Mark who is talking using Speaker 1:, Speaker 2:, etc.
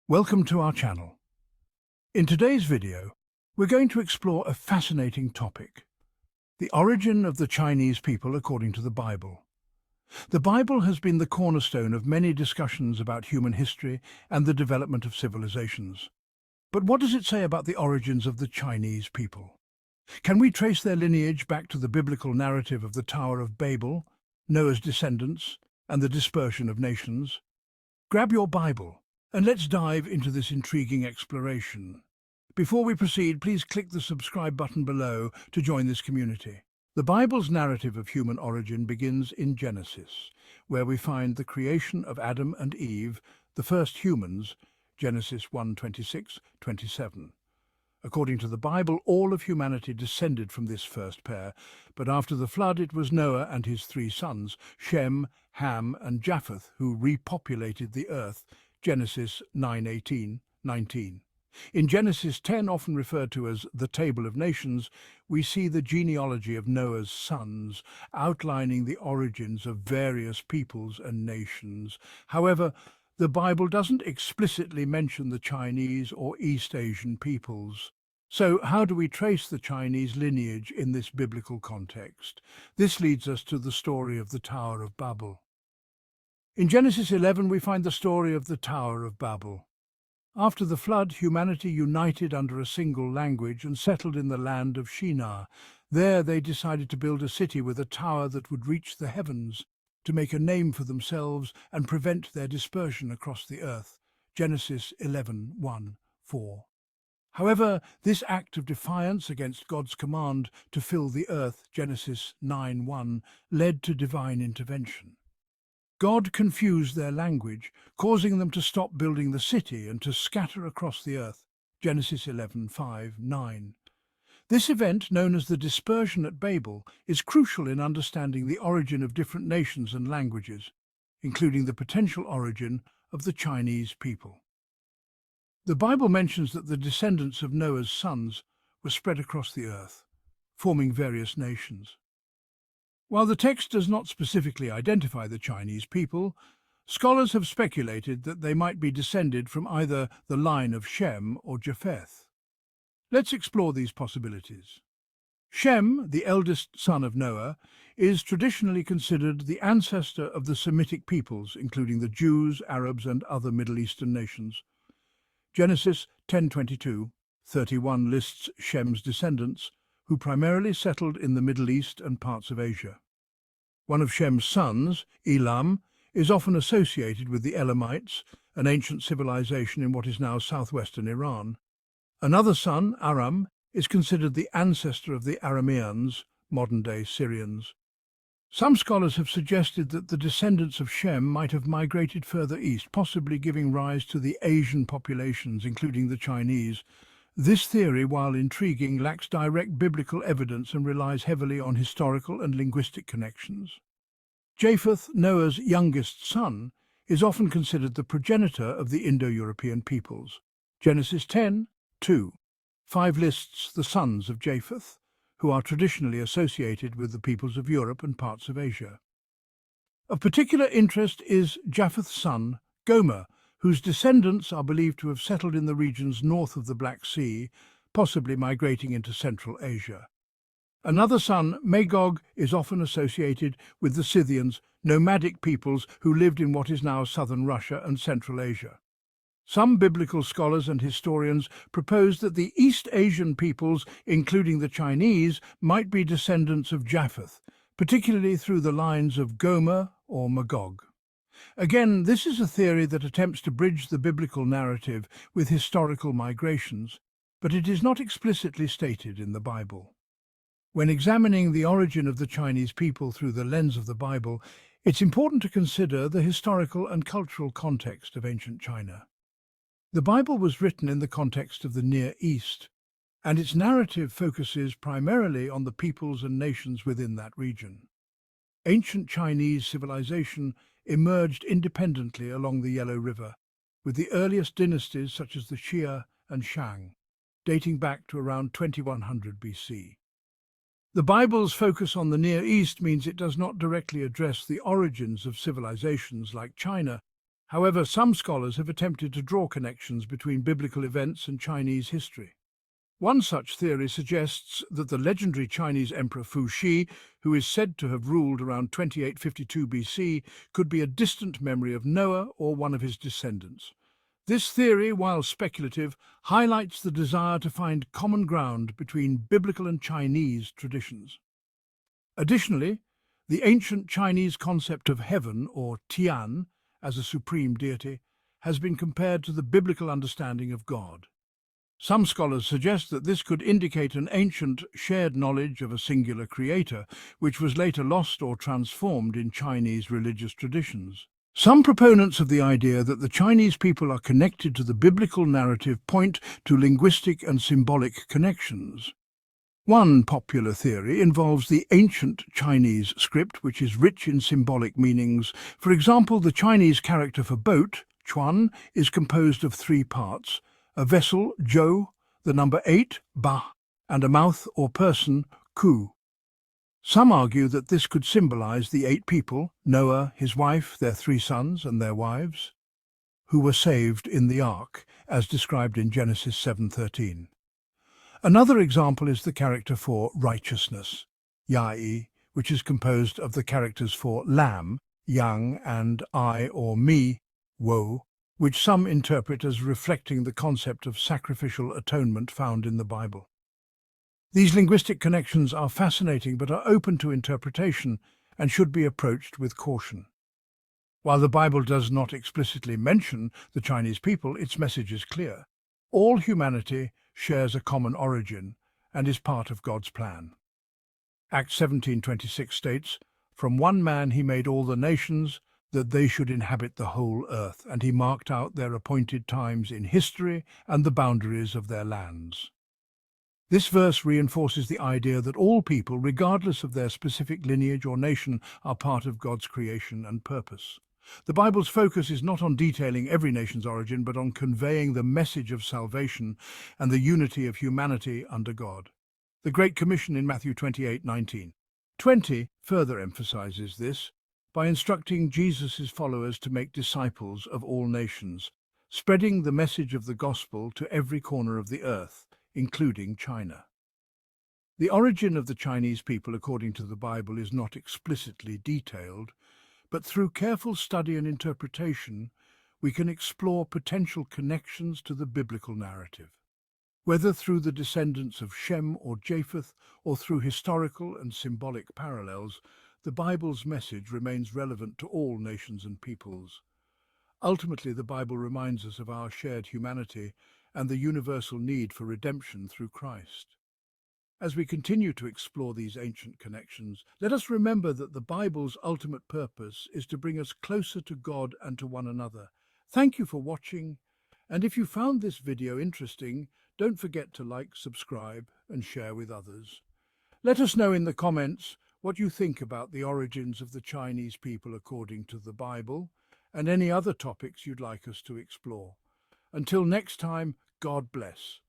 Speaker 1: Welcome to our channel. In today's video, we're going to explore a fascinating topic: the origin of the Chinese people according to the Bible. The Bible has been the cornerstone of many discussions about human history and the development of civilizations. But what does it say about the origins of the Chinese people? Can we trace their lineage back to the biblical narrative of the Tower of Babel, Noah's descendants, and the dispersion of nations? Grab your Bible and let's dive into this intriguing exploration. Before we proceed, please click the subscribe button below to join this community. The Bible's narrative of human origin begins in Genesis, where we find the creation of Adam and Eve, the first humans, Genesis 1:26-27. According to the Bible, all of humanity descended from this first pair, but after the flood it was Noah and his three sons, Shem, Ham, and Japheth, who repopulated the earth, Genesis 9:18-19. In Genesis 10, often referred to as the Table of Nations, we see the genealogy of Noah's sons, outlining the origins of various peoples and nations. However, the Bible doesn't explicitly mention the Chinese or East Asian peoples. So how do we trace the Chinese lineage in this biblical context? This leads us to the story of the Tower of Babel. In Genesis 11, we find the story of the Tower of Babel. After the flood, humanity united under a single language and settled in the land of Shinar. There they decided to build a city with a tower that would reach the heavens, to make a name for themselves and prevent their dispersion across the earth. Genesis 11:1-4. However, this act of defiance against God's command to fill the earth, Genesis 9:1, led to divine intervention. God confused their language, causing them to stop building the city and to scatter across the earth, Genesis 11:5-9. This event, known as the dispersion at Babel, is crucial in understanding the origin of different nations and languages, including the potential origin of the Chinese people. The Bible mentions that the descendants of Noah's sons were spread across the earth, forming various nations. While the text does not specifically identify the Chinese people, scholars have speculated that they might be descended from either the line of Shem or Japheth. Let's explore these possibilities. Shem, the eldest son of Noah, is traditionally considered the ancestor of the Semitic peoples, including the Jews, Arabs, and other Middle Eastern nations. Genesis 10:22-31 lists Shem's descendants, who primarily settled in the Middle East and parts of Asia. One of Shem's sons, Elam, is often associated with the Elamites, an ancient civilization in what is now southwestern Iran. Another son, Aram, is considered the ancestor of the Arameans, modern-day Syrians. Some scholars have suggested that the descendants of Shem might have migrated further east, possibly giving rise to the Asian populations, including the Chinese. This theory, while intriguing, lacks direct biblical evidence and relies heavily on historical and linguistic connections. Japheth, Noah's youngest son, is often considered the progenitor of the Indo-European peoples. Genesis 10:2-5 lists the sons of Japheth, who are traditionally associated with the peoples of Europe and parts of Asia. Of particular interest is Japheth's son, Gomer, whose descendants are believed to have settled in the regions north of the Black Sea, possibly migrating into Central Asia. Another son, Magog, is often associated with the Scythians, nomadic peoples who lived in what is now southern Russia and Central Asia. Some biblical scholars and historians propose that the East Asian peoples, including the Chinese, might be descendants of Japheth, particularly through the lines of Gomer or Magog. Again, this is a theory that attempts to bridge the biblical narrative with historical migrations, but it is not explicitly stated in the Bible. When examining the origin of the Chinese people through the lens of the Bible, it's important to consider the historical and cultural context of ancient China. The Bible was written in the context of the Near East, and its narrative focuses primarily on the peoples and nations within that region. Ancient Chinese civilization emerged independently along the Yellow River, with the earliest dynasties such as the Xia and Shang, dating back to around 2100 BC. The Bible's focus on the Near East means it does not directly address the origins of civilizations like China, However, some scholars have attempted to draw connections between biblical events and Chinese history. One such theory suggests that the legendary Chinese emperor Fu Xi, who is said to have ruled around 2852 BC, could be a distant memory of Noah or one of his descendants. This theory, while speculative, highlights the desire to find common ground between biblical and Chinese traditions. Additionally, the ancient Chinese concept of heaven, or Tian, as a supreme deity, has been compared to the biblical understanding of God. Some scholars suggest that this could indicate an ancient, shared knowledge of a singular creator, which was later lost or transformed in Chinese religious traditions. Some proponents of the idea that the Chinese people are connected to the biblical narrative point to linguistic and symbolic connections. One popular theory involves the ancient Chinese script, which is rich in symbolic meanings. For example, the Chinese character for boat, chuan, is composed of three parts: a vessel, zhou, the number 8, ba, and a mouth or person, ku. Some argue that this could symbolize the 8 people, Noah, his wife, their 3 sons and their wives, who were saved in the ark, as described in Genesis 7:13. Another example is the character for righteousness, yai, which is composed of the characters for lamb, yang, and I or me, wo, which some interpret as reflecting the concept of sacrificial atonement found in the Bible. These linguistic connections are fascinating but are open to interpretation and should be approached with caution. While the Bible does not explicitly mention the Chinese people, its message is clear. All humanity shares a common origin and is part of God's plan. Acts 17:26 states, "From one man he made all the nations, that they should inhabit the whole earth, and he marked out their appointed times in history and the boundaries of their lands." This verse reinforces the idea that all people, regardless of their specific lineage or nation, are part of God's creation and purpose. The Bible's focus is not on detailing every nation's origin, but on conveying the message of salvation and the unity of humanity under God. The Great Commission in Matthew 28:19-20 further emphasizes this by instructing Jesus' followers to make disciples of all nations, spreading the message of the gospel to every corner of the earth, including China. The origin of the Chinese people, according to the Bible, is not explicitly detailed, but through careful study and interpretation, we can explore potential connections to the biblical narrative. Whether through the descendants of Shem or Japheth, or through historical and symbolic parallels, the Bible's message remains relevant to all nations and peoples. Ultimately, the Bible reminds us of our shared humanity and the universal need for redemption through Christ. As we continue to explore these ancient connections, let us remember that the Bible's ultimate purpose is to bring us closer to God and to one another. Thank you for watching, and if you found this video interesting, don't forget to like, subscribe, and share with others. Let us know in the comments what you think about the origins of the Chinese people according to the Bible, and any other topics you'd like us to explore. Until next time, God bless.